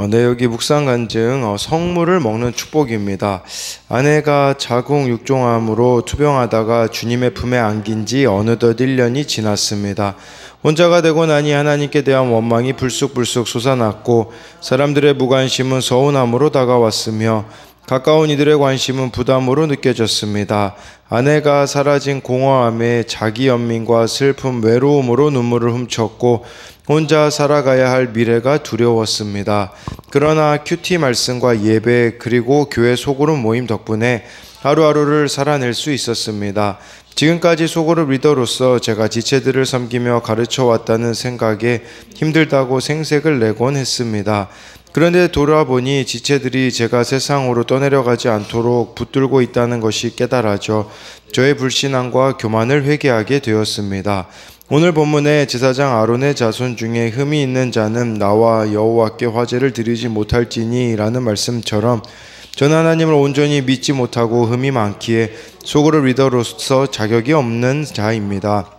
네, 여기 묵상 간증 성물을 먹는 축복입니다. 아내가 자궁 육종암으로 투병하다가 주님의 품에 안긴 지 어느덧 1년이 지났습니다. 혼자가 되고 나니 하나님께 대한 원망이 불쑥불쑥 솟아났고 사람들의 무관심은 서운함으로 다가왔으며 가까운 이들의 관심은 부담으로 느껴졌습니다. 아내가 사라진 공허함에 자기 연민과 슬픔, 외로움으로 눈물을 훔쳤고 혼자 살아가야 할 미래가 두려웠습니다. 그러나 큐티 말씀과 예배 그리고 교회 소그룹 모임 덕분에 하루하루를 살아낼 수 있었습니다. 지금까지 소그룹 리더로서 제가 지체들을 섬기며 가르쳐왔다는 생각에 힘들다고 생색을 내곤 했습니다. 그런데 돌아보니 지체들이 제가 세상으로 떠내려가지 않도록 붙들고 있다는 것이 깨달아져 저의 불신앙과 교만을 회개하게 되었습니다. 오늘 본문에 제사장 아론의 자손 중에 흠이 있는 자는 나와 여호와께 화제를 드리지 못할지니 라는 말씀처럼 저는 하나님을 온전히 믿지 못하고 흠이 많기에 소그룹 리더로서 자격이 없는 자입니다.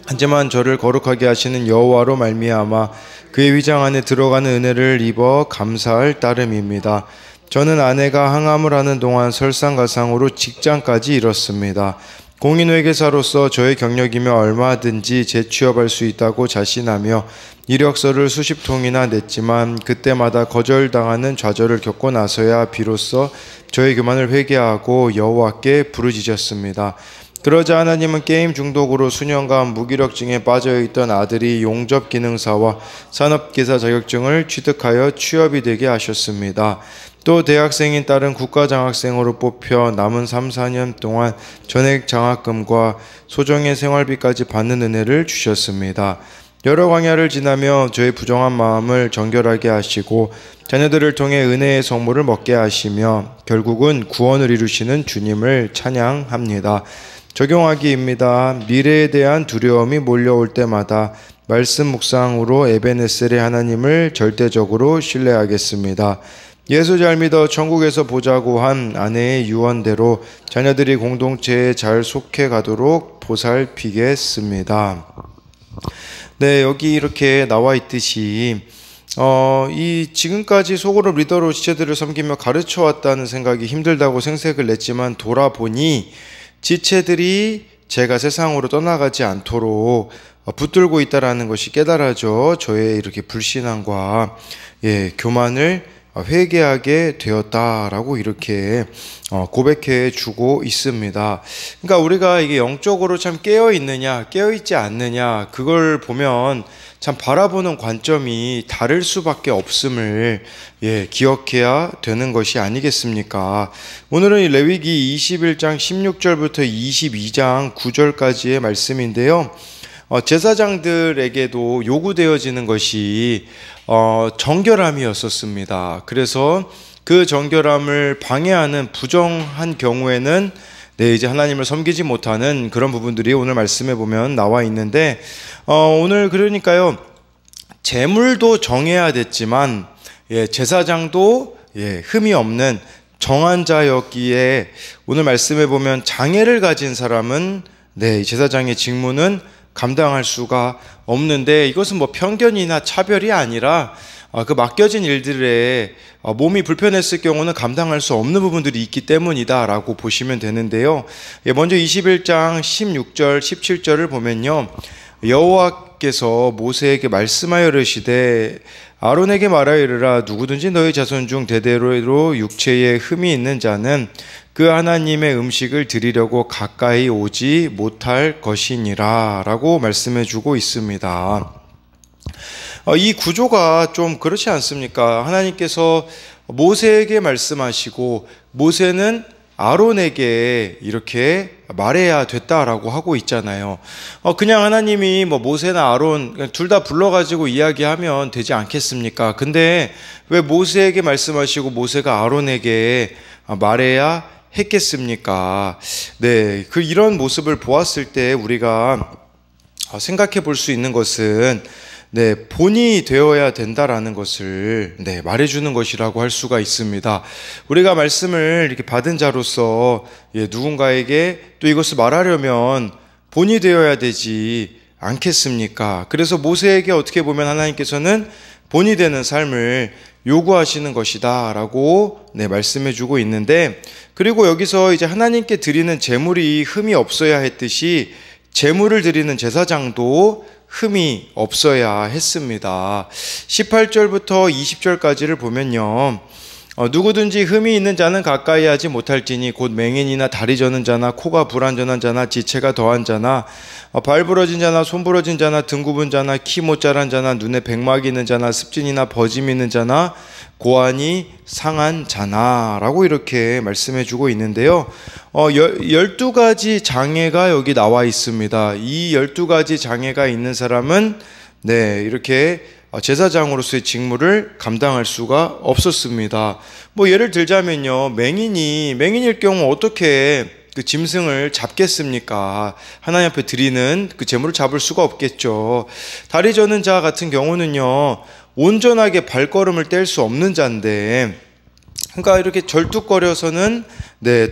하지만 저를 거룩하게 하시는 여호와로 말미암아 그의 위장 안에 들어가는 은혜를 입어 감사할 따름입니다. 저는 아내가 항암을 하는 동안 설상가상으로 직장까지 잃었습니다. 공인회계사로서 저의 경력이며 얼마든지 재취업할 수 있다고 자신하며 이력서를 수십 통이나 냈지만 그때마다 거절당하는 좌절을 겪고 나서야 비로소 저의 교만을 회개하고 여호와께 부르짖었습니다. 그러자 하나님은 게임 중독으로 수년간 무기력증에 빠져있던 아들이 용접기능사와 산업기사 자격증을 취득하여 취업이 되게 하셨습니다. 또 대학생인 딸은 국가장학생으로 뽑혀 남은 3, 4년 동안 전액 장학금과 소정의 생활비까지 받는 은혜를 주셨습니다. 여러 광야를 지나며 저의 부정한 마음을 정결하게 하시고 자녀들을 통해 은혜의 성물을 먹게 하시며 결국은 구원을 이루시는 주님을 찬양합니다. 적용하기입니다. 미래에 대한 두려움이 몰려올 때마다 말씀 묵상으로 에베네셀의 하나님을 절대적으로 신뢰하겠습니다. 예수 잘 믿어 천국에서 보자고 한 아내의 유언대로 자녀들이 공동체에 잘 속해 가도록 보살피겠습니다. 네, 여기 이렇게 나와 있듯이 이 지금까지 소그룹 리더로 지체들을 섬기며 가르쳐 왔다는 생각이 힘들다고 생색을 냈지만 돌아보니 지체들이 제가 세상으로 떠나가지 않도록 붙들고 있다라는 것이 깨달아져 저의 이렇게 불신앙과 교만을 회개하게 되었다라고 이렇게 고백해 주고 있습니다. 그러니까 우리가 이게 영적으로 참 깨어 있느냐, 깨어 있지 않느냐, 그걸 보면 참 바라보는 관점이 다를 수밖에 없음을 기억해야 되는 것이 아니겠습니까? 오늘은 이 레위기 21장 16절부터 22장 9절까지의 말씀인데요. 제사장들에게도 요구되어지는 것이 정결함이었었습니다. 그래서 그 정결함을 방해하는 부정한 경우에는 이제 하나님을 섬기지 못하는 그런 부분들이 오늘 말씀에 보면 나와 있는데 오늘 그러니까요 제물도 정해야 됐지만 제사장도 흠이 없는 정한 자였기에 오늘 말씀에 보면 장애를 가진 사람은 제사장의 직무는 감당할 수가 없는데 이것은 뭐 편견이나 차별이 아니라 그 맡겨진 일들에 몸이 불편했을 경우는 감당할 수 없는 부분들이 있기 때문이다 라고 보시면 되는데요. 먼저 21장 16절 17절을 보면요, 여호와께서 모세에게 말씀하여 이르시되 아론에게 말하여 이르라. 누구든지 너희 자손 중 대대로 육체에 흠이 있는 자는 그 하나님의 음식을 드리려고 가까이 오지 못할 것이니라 라고 말씀해 주고 있습니다. 이 구조가 좀 그렇지 않습니까? 하나님께서 모세에게 말씀하시고 모세는 아론에게 이렇게 말해야 됐다라고 하고 있잖아요. 그냥 하나님이 뭐 모세나 아론 둘 다 불러가지고 이야기하면 되지 않겠습니까? 근데 왜 모세에게 말씀하시고 모세가 아론에게 말해야 했겠습니까? 이런 모습을 보았을 때 우리가 생각해 볼 수 있는 것은 본이 되어야 된다라는 것을 말해주는 것이라고 할 수가 있습니다. 우리가 말씀을 이렇게 받은 자로서 누군가에게 또 이것을 말하려면 본이 되어야 되지 않겠습니까? 그래서 모세에게 어떻게 보면 하나님께서는 본이 되는 삶을 요구하시는 것이다 라고 말씀해 주고 있는데, 그리고 여기서 이제 하나님께 드리는 제물이 흠이 없어야 했듯이 제물을 드리는 제사장도 흠이 없어야 했습니다. 18절부터 20절까지를 보면요, 누구든지 흠이 있는 자는 가까이 하지 못할지니 곧 맹인이나 다리 저는 자나 코가 불완전한 자나 지체가 더한 자나 발 부러진 자나 손 부러진 자나 등 굽은 자나 키 못 자란 자나 눈에 백막이 있는 자나 습진이나 버짐이 있는 자나 고환이 상한 자나 라고 이렇게 말씀해 주고 있는데요. 12가지 장애가 여기 나와 있습니다. 이 12가지 장애가 있는 사람은 이렇게 제사장으로서의 직무를 감당할 수가 없었습니다. 예를 들자면요, 맹인일 경우 어떻게 그 짐승을 잡겠습니까? 하나님 앞에 드리는 그 제물을 잡을 수가 없겠죠. 다리 저는 자 같은 경우는요, 온전하게 발걸음을 뗄 수 없는 자인데, 그러니까 이렇게 절뚝거려서는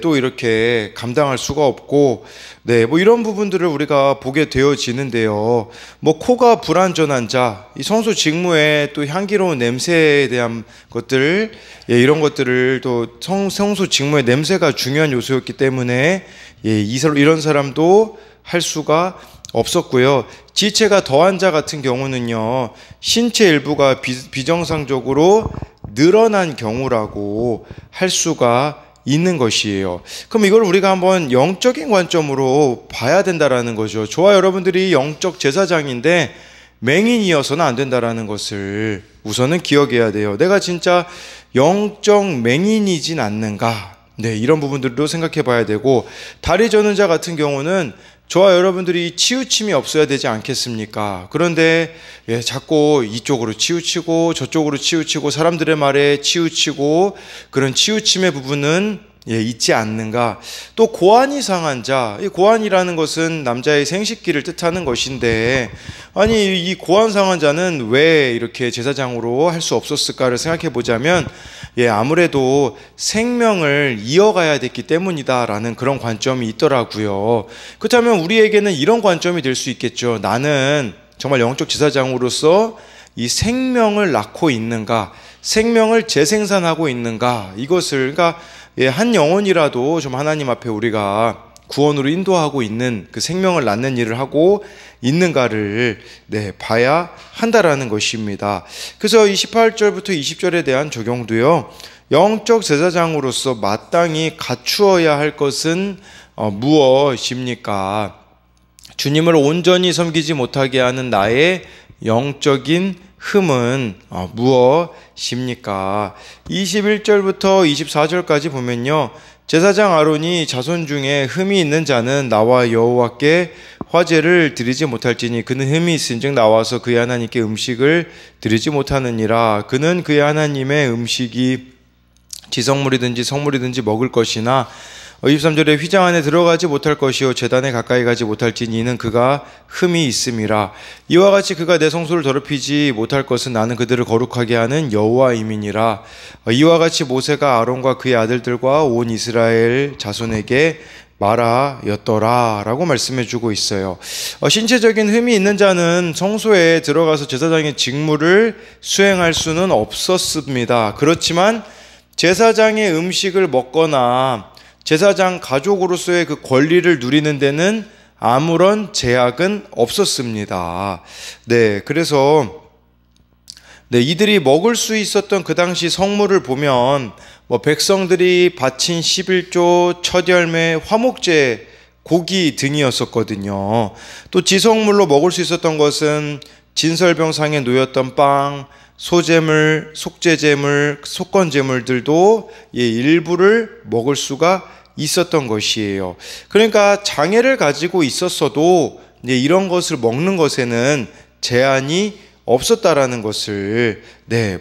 또 이렇게 감당할 수가 없고, 이런 부분들을 우리가 보게 되어지는데요. 코가 불완전한 자, 이 성소 직무에 또 향기로운 냄새에 대한 것들, 이런 것들을 또 성소 직무의 냄새가 중요한 요소였기 때문에 이런 사람도 할 수가 없었고요. 지체가 더한 자 같은 경우는요, 신체 일부가 비정상적으로 늘어난 경우라고 할 수가 있는 것이에요. 그럼 이걸 우리가 한번 영적인 관점으로 봐야 된다라는 거죠. 저와 여러분들이 영적 제사장인데 맹인이어서는 안 된다라는 것을 우선은 기억해야 돼요. 내가 진짜 영적 맹인이진 않는가? 이런 부분들도 생각해 봐야 되고, 다리 저는 자 같은 경우는 저와 여러분들이 치우침이 없어야 되지 않겠습니까? 그런데 자꾸 이쪽으로 치우치고 저쪽으로 치우치고 사람들의 말에 치우치고 그런 치우침의 부분은 있지 않는가? 또 고환이 상한 자, 이 고환이라는 것은 남자의 생식기를 뜻하는 것인데, 아니 이 고환 상한 자는 왜 이렇게 제사장으로 할 수 없었을까를 생각해 보자면, 아무래도 생명을 이어가야 됐기 때문이다라는 그런 관점이 있더라고요. 그렇다면 우리에게는 이런 관점이 될 수 있겠죠. 나는 정말 영적 제사장으로서 이 생명을 낳고 있는가, 생명을 재생산하고 있는가, 이것을 그러니까 한 영혼이라도 좀 하나님 앞에 우리가 구원으로 인도하고 있는 그 생명을 낳는 일을 하고 있는가를 봐야 한다라는 것입니다. 그래서 이 18절부터 20절에 대한 적용도요, 영적 제사장으로서 마땅히 갖추어야 할 것은 무엇입니까? 주님을 온전히 섬기지 못하게 하는 나의 영적인 흠은 무엇입니까? 21절부터 24절까지 보면요, 제사장 아론이 자손 중에 흠이 있는 자는 나와 여호와께 화제를 드리지 못할지니 그는 흠이 있은즉 나와서 그의 하나님께 음식을 드리지 못하느니라. 그는 그의 하나님의 음식이 지성물이든지 성물이든지 먹을 것이나 23절에 휘장 안에 들어가지 못할 것이요 제단에 가까이 가지 못할지니 이는 그가 흠이 있음이라. 이와 같이 그가 내 성소를 더럽히지 못할 것은 나는 그들을 거룩하게 하는 여호와임이니라. 이와 같이 모세가 아론과 그의 아들들과 온 이스라엘 자손에게 말하였더라 라고 말씀해 주고 있어요. 신체적인 흠이 있는 자는 성소에 들어가서 제사장의 직무를 수행할 수는 없었습니다. 그렇지만 제사장의 음식을 먹거나 제사장 가족으로서의 그 권리를 누리는 데는 아무런 제약은 없었습니다. 그래서 이들이 먹을 수 있었던 그 당시 성물을 보면 백성들이 바친 11조, 첫 열매, 화목제, 고기 등이었었거든요. 또 지성물로 먹을 수 있었던 것은 진설병상에 놓였던 빵, 소재물, 속죄제물, 속건제물들도 일부를 먹을 수가 있었던 것이에요. 그러니까 장애를 가지고 있었어도 이런 것을 먹는 것에는 제한이 없었다라는 것을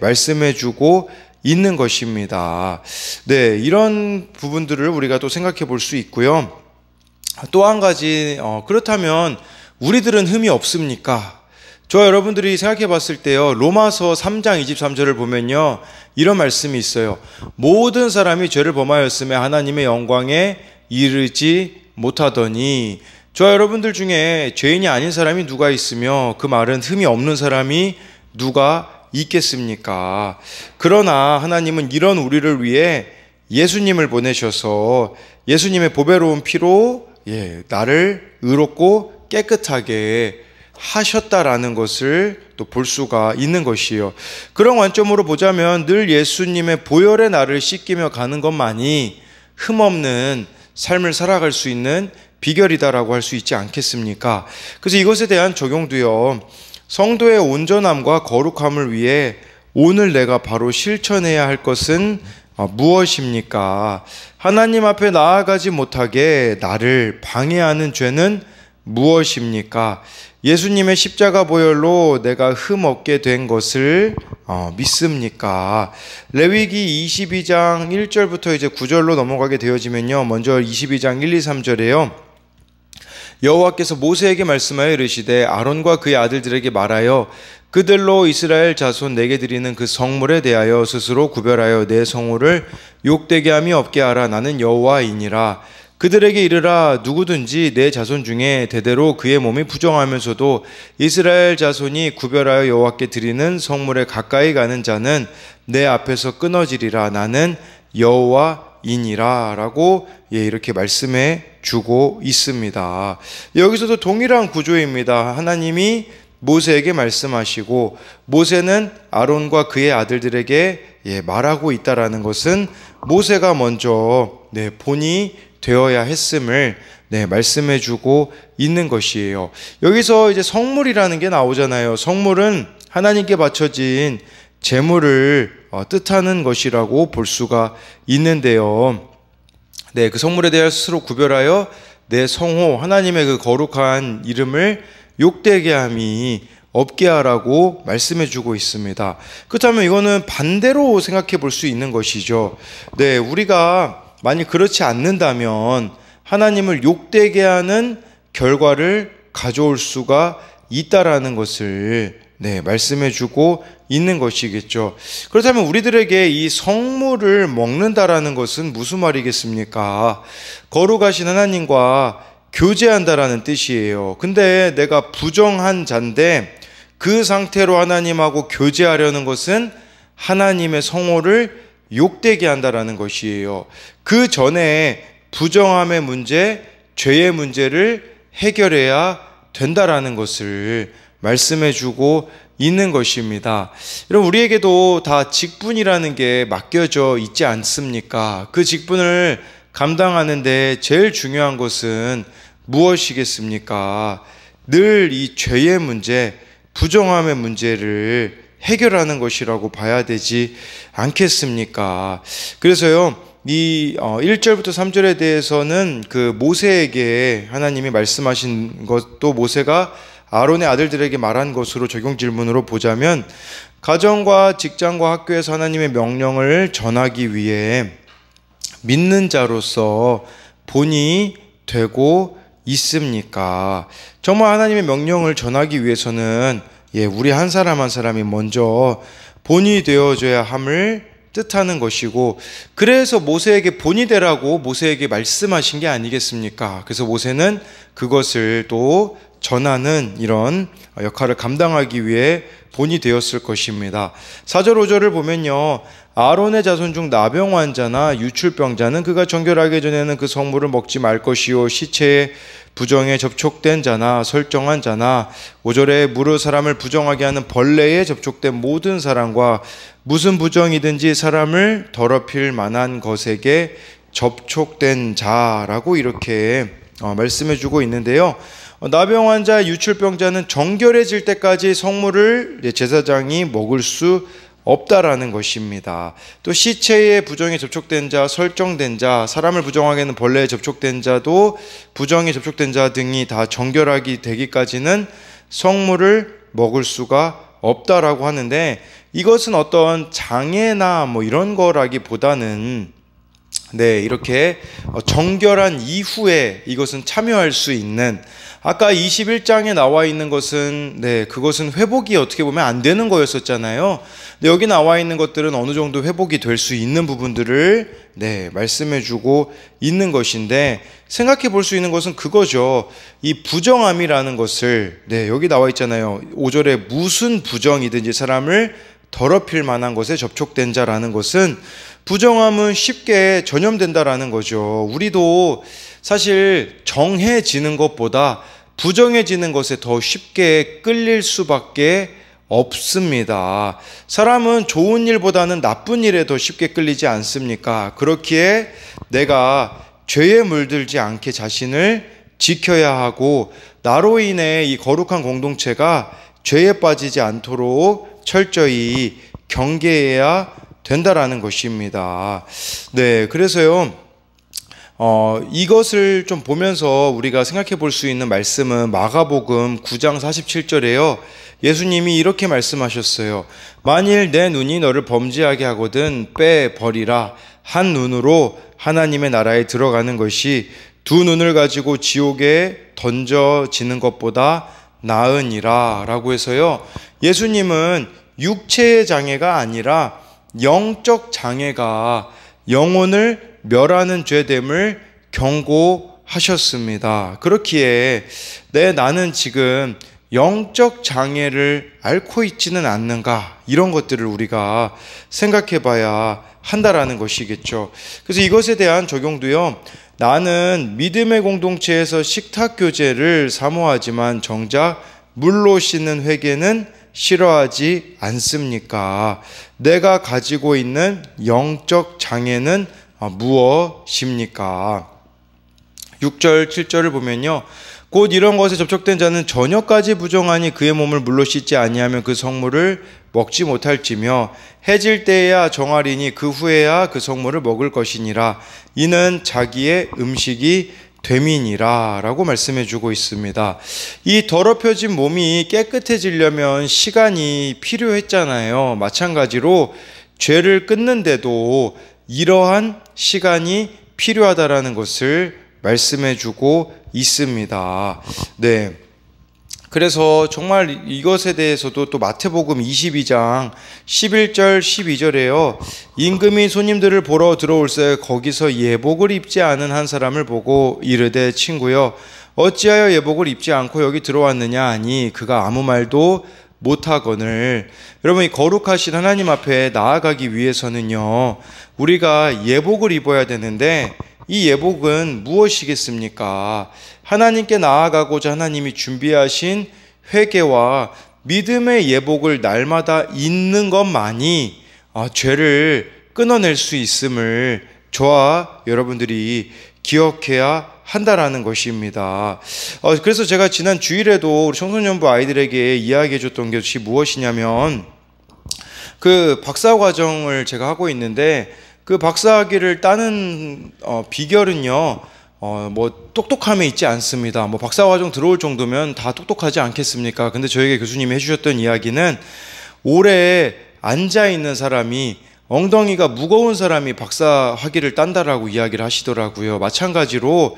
말씀해 주고 있는 것입니다. 이런 부분들을 우리가 또 생각해 볼 수 있고요. 또 한 가지, 그렇다면 우리들은 흠이 없습니까? 저와 여러분들이 생각해 봤을 때요, 로마서 3장 23절을 보면요, 이런 말씀이 있어요. 모든 사람이 죄를 범하였으며 하나님의 영광에 이르지 못하더니. 저와 여러분들 중에 죄인이 아닌 사람이 누가 있으며 그 말은 흠이 없는 사람이 누가 있겠습니까? 그러나 하나님은 이런 우리를 위해 예수님을 보내셔서 예수님의 보배로운 피로 나를 의롭고 깨끗하게 하셨다라는 것을 또 볼 수가 있는 것이요. 그런 관점으로 보자면 늘 예수님의 보혈의 나를 씻기며 가는 것만이 흠없는 삶을 살아갈 수 있는 비결이다라고 할 수 있지 않겠습니까? 그래서 이것에 대한 적용도요. 성도의 온전함과 거룩함을 위해 오늘 내가 바로 실천해야 할 것은 무엇입니까? 하나님 앞에 나아가지 못하게 나를 방해하는 죄는 무엇입니까? 예수님의 십자가 보혈로 내가 흠 없게 된 것을 믿습니까? 레위기 22장 1절부터 이제 9절로 넘어가게 되어지면요. 먼저 22장 1, 2, 3절에요. 여호와께서 모세에게 말씀하여 이르시되 아론과 그의 아들들에게 말하여 그들로 이스라엘 자손 내게 드리는 그 성물에 대하여 스스로 구별하여 내 성호를 욕되게 함이 없게 하라. 나는 여호와이니라. 그들에게 이르라. 누구든지 내 자손 중에 대대로 그의 몸이 부정하면서도 이스라엘 자손이 구별하여 여호와께 드리는 성물에 가까이 가는 자는 내 앞에서 끊어지리라. 나는 여호와이니라 라고 이렇게 말씀해 주고 있습니다. 여기서도 동일한 구조입니다. 하나님이 모세에게 말씀하시고 모세는 아론과 그의 아들들에게 말하고 있다라는 것은 모세가 먼저 본이 되어야 했음을 말씀해 주고 있는 것이에요. 여기서 이제 성물이라는 게 나오잖아요. 성물은 하나님께 바쳐진 제물을 뜻하는 것이라고 볼 수가 있는데요. 그 성물에 대하여 스스로 구별하여 내 성호, 하나님의 그 거룩한 이름을 욕되게 함이 없게 하라고 말씀해 주고 있습니다. 그렇다면 이거는 반대로 생각해 볼 수 있는 것이죠. 우리가 만약 그렇지 않는다면 하나님을 욕되게 하는 결과를 가져올 수가 있다라는 것을 말씀해 주고 있는 것이겠죠. 그렇다면 우리들에게 이 성물을 먹는다라는 것은 무슨 말이겠습니까? 거룩하신 하나님과 교제한다라는 뜻이에요. 근데 내가 부정한 자인데 그 상태로 하나님하고 교제하려는 것은 하나님의 성호를 욕되게 한다라는 것이에요. 그 전에 부정함의 문제, 죄의 문제를 해결해야 된다라는 것을 말씀해 주고 있는 것입니다. 여러분, 우리에게도 다 직분이라는 게 맡겨져 있지 않습니까? 그 직분을 감당하는데 제일 중요한 것은 무엇이겠습니까? 늘 이 죄의 문제, 부정함의 문제를 해결하는 것이라고 봐야 되지 않겠습니까? 그래서요, 이 1절부터 3절에 대해서는 그 모세에게 하나님이 말씀하신 것도 모세가 아론의 아들들에게 말한 것으로 적용 질문으로 보자면, 가정과 직장과 학교에서 하나님의 명령을 전하기 위해 믿는 자로서 본이 되고 있습니까? 정말 하나님의 명령을 전하기 위해서는 우리 한 사람 한 사람이 먼저 본이 되어줘야 함을 뜻하는 것이고, 그래서 모세에게 본이 되라고 모세에게 말씀하신 게 아니겠습니까? 그래서 모세는 그것을 또 전하는 이런 역할을 감당하기 위해 본이 되었을 것입니다. 4절 5절을 보면요, 아론의 자손 중 나병 환자나 유출병자는 그가 정결하기 전에는 그 성물을 먹지 말 것이요, 시체의 부정에 접촉된 자나 설정한 자나 5절에 무릇 사람을 부정하게 하는 벌레에 접촉된 모든 사람과 무슨 부정이든지 사람을 더럽힐 만한 것에게 접촉된 자라고 이렇게 말씀해 주고 있는데요. 나병 환자, 유출병자는 정결해질 때까지 성물을 제사장이 먹을 수 없다라는 것입니다. 또 시체의 부정에 접촉된 자, 설정된 자, 사람을 부정하게 하는 벌레에 접촉된 자도 부정에 접촉된 자 등이 다 정결하게 되기까지는 성물을 먹을 수가 없다라고 하는데, 이것은 어떤 장애나 이런 거라기보다는 이렇게 정결한 이후에 이것은 참여할 수 있는, 아까 21장에 나와 있는 것은 그것은 회복이 어떻게 보면 안 되는 거였었잖아요. 근데 여기 나와 있는 것들은 어느 정도 회복이 될 수 있는 부분들을 말씀해 주고 있는 것인데, 생각해 볼 수 있는 것은 그거죠. 이 부정함이라는 것을 여기 나와 있잖아요. 5절에 무슨 부정이든지 사람을 더럽힐 만한 것에 접촉된 자라는 것은 부정함은 쉽게 전염된다라는 거죠. 우리도 사실 정해지는 것보다 부정해지는 것에 더 쉽게 끌릴 수밖에 없습니다. 사람은 좋은 일보다는 나쁜 일에 더 쉽게 끌리지 않습니까? 그렇기에 내가 죄에 물들지 않게 자신을 지켜야 하고, 나로 인해 이 거룩한 공동체가 죄에 빠지지 않도록 철저히 경계해야 된다라는 것입니다. 네, 그래서요, 이것을 좀 보면서 우리가 생각해 볼 수 있는 말씀은 마가복음 9장 47절에요. 예수님이 이렇게 말씀하셨어요. 만일 내 눈이 너를 범죄하게 하거든 빼버리라. 한 눈으로 하나님의 나라에 들어가는 것이 두 눈을 가지고 지옥에 던져지는 것보다 나으니라 라고 해서요, 예수님은 육체의 장애가 아니라 영적 장애가 영혼을 멸하는 죄됨을 경고하셨습니다. 그렇기에 나는 지금 영적 장애를 앓고 있지는 않는가, 이런 것들을 우리가 생각해 봐야 한다라는 것이겠죠. 그래서 이것에 대한 적용도요, 나는 믿음의 공동체에서 식탁교제를 사모하지만 정작 물로 씻는 회개는 싫어하지 않습니까? 내가 가지고 있는 영적 장애는 무엇입니까? 6절, 7절을 보면요, 곧 이런 것에 접촉된 자는 저녁까지 부정하니 그의 몸을 물로 씻지 아니하면 그 성물을 먹지 못할지며 해질 때에야 정하리니 그 후에야 그 성물을 먹을 것이니라. 이는 자기의 음식이 됨이니라 라고 말씀해 주고 있습니다. 이 더럽혀진 몸이 깨끗해지려면 시간이 필요했잖아요. 마찬가지로 죄를 끊는데도 이러한 시간이 필요하다라는 것을 말씀해 주고 있습니다. 네. 그래서 정말 이것에 대해서도 또 마태복음 22장 11절 12절에요. 임금이 손님들을 보러 들어올새 거기서 예복을 입지 않은 한 사람을 보고 이르되 친구여 어찌하여 예복을 입지 않고 여기 들어왔느냐 하니 그가 아무 말도 못하거늘. 여러분, 이 거룩하신 하나님 앞에 나아가기 위해서는요, 우리가 예복을 입어야 되는데 이 예복은 무엇이겠습니까? 하나님께 나아가고자 하나님이 준비하신 회개와 믿음의 예복을 날마다 입는 것만이 죄를 끊어낼 수 있음을 저와 여러분들이 기억해야 한다라는 것입니다. 그래서 제가 지난 주일에도 우리 청소년부 아이들에게 이야기해 줬던 것이 무엇이냐면, 그 박사과정을 제가 하고 있는데 그 박사학위를 따는 비결은요, 뭐 똑똑함에 있지 않습니다. 뭐 박사과정 들어올 정도면 다 똑똑하지 않겠습니까? 근데 저에게 교수님이 해주셨던 이야기는 오래 앉아있는 사람이, 엉덩이가 무거운 사람이 박사 학위를 딴다라고 이야기를 하시더라고요. 마찬가지로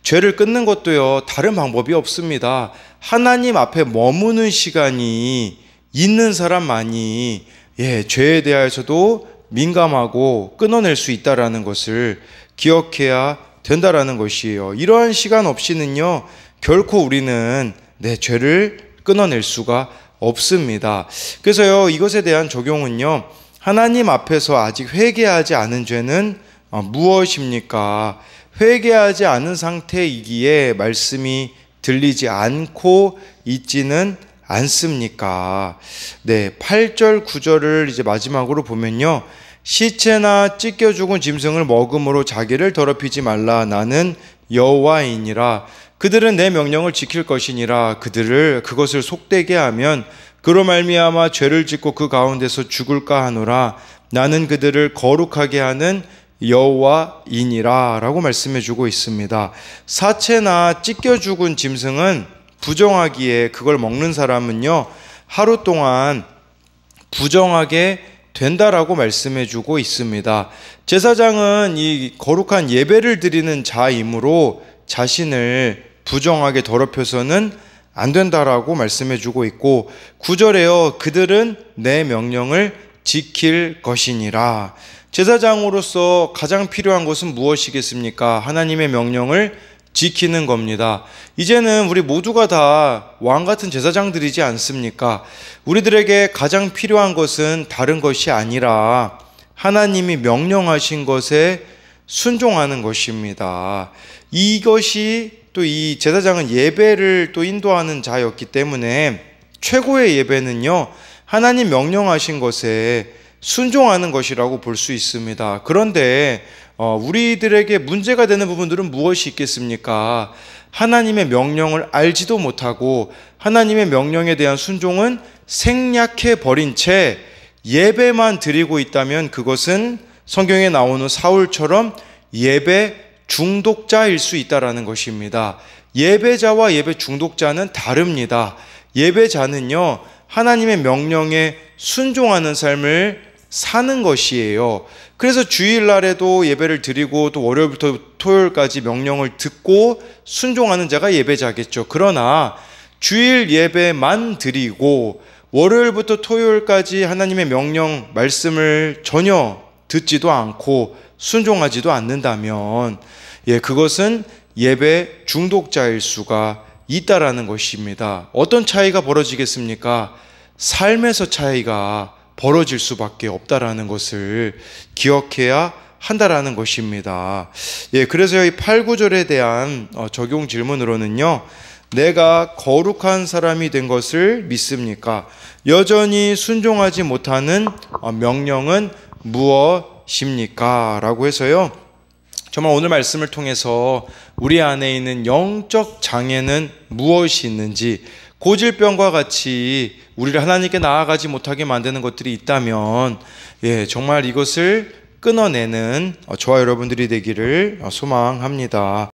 죄를 끊는 것도요, 다른 방법이 없습니다. 하나님 앞에 머무는 시간이 있는 사람만이 죄에 대해서도 민감하고 끊어낼 수 있다라는 것을 기억해야 된다라는 것이에요. 이러한 시간 없이는요, 결코 우리는 내 죄를 끊어낼 수가 없습니다. 그래서요, 이것에 대한 적용은요, 하나님 앞에서 아직 회개하지 않은 죄는 무엇입니까? 회개하지 않은 상태이기에 말씀이 들리지 않고 있지는 않습니까? 네, 8절 9절을 이제 마지막으로 보면요, 시체나 찢겨 죽은 짐승을 먹음으로 자기를 더럽히지 말라. 나는 여호와이니라. 그들은 내 명령을 지킬 것이니라. 그것을 속되게 하면 그로 말미암아 죄를 짓고 그 가운데서 죽을까 하노라. 나는 그들을 거룩하게 하는 여호와이니라 라고 말씀해 주고 있습니다. 사체나 찢겨 죽은 짐승은 부정하기에 그걸 먹는 사람은요, 하루 동안 부정하게 된다라고 말씀해 주고 있습니다. 제사장은 이 거룩한 예배를 드리는 자이므로 자신을 부정하게 더럽혀서는 안 된다라고 말씀해 주고 있고, 9절에요. 그들은 내 명령을 지킬 것이니라. 제사장으로서 가장 필요한 것은 무엇이겠습니까? 하나님의 명령을 지키는 겁니다. 이제는 우리 모두가 다 왕 같은 제사장들이지 않습니까? 우리들에게 가장 필요한 것은 다른 것이 아니라 하나님이 명령하신 것에 순종하는 것입니다. 이것이 또 이 제사장은 예배를 또 인도하는 자였기 때문에 최고의 예배는요, 하나님 명령하신 것에 순종하는 것이라고 볼 수 있습니다. 그런데 우리들에게 문제가 되는 부분들은 무엇이 있겠습니까? 하나님의 명령을 알지도 못하고 하나님의 명령에 대한 순종은 생략해 버린 채 예배만 드리고 있다면 그것은 성경에 나오는 사울처럼 예배 중독자일 수 있다라는 것입니다. 예배자와 예배 중독자는 다릅니다. 예배자는요, 하나님의 명령에 순종하는 삶을 사는 것이에요. 그래서 주일날에도 예배를 드리고 또 월요일부터 토요일까지 명령을 듣고 순종하는 자가 예배자겠죠. 그러나 주일 예배만 드리고 월요일부터 토요일까지 하나님의 명령 말씀을 전혀 듣지도 않고 순종하지도 않는다면 그것은 예배 중독자일 수가 있다라는 것입니다. 어떤 차이가 벌어지겠습니까? 삶에서 차이가 벌어질 수밖에 없다라는 것을 기억해야 한다라는 것입니다. 그래서 이 8, 9절에 대한 적용 질문으로는요, 내가 거룩한 사람이 된 것을 믿습니까? 여전히 순종하지 못하는 명령은 무엇입니까? 라고 해서요, 정말 오늘 말씀을 통해서 우리 안에 있는 영적 장애는 무엇이 있는지, 고질병과 같이 우리를 하나님께 나아가지 못하게 만드는 것들이 있다면 정말 이것을 끊어내는 저와 여러분들이 되기를 소망합니다.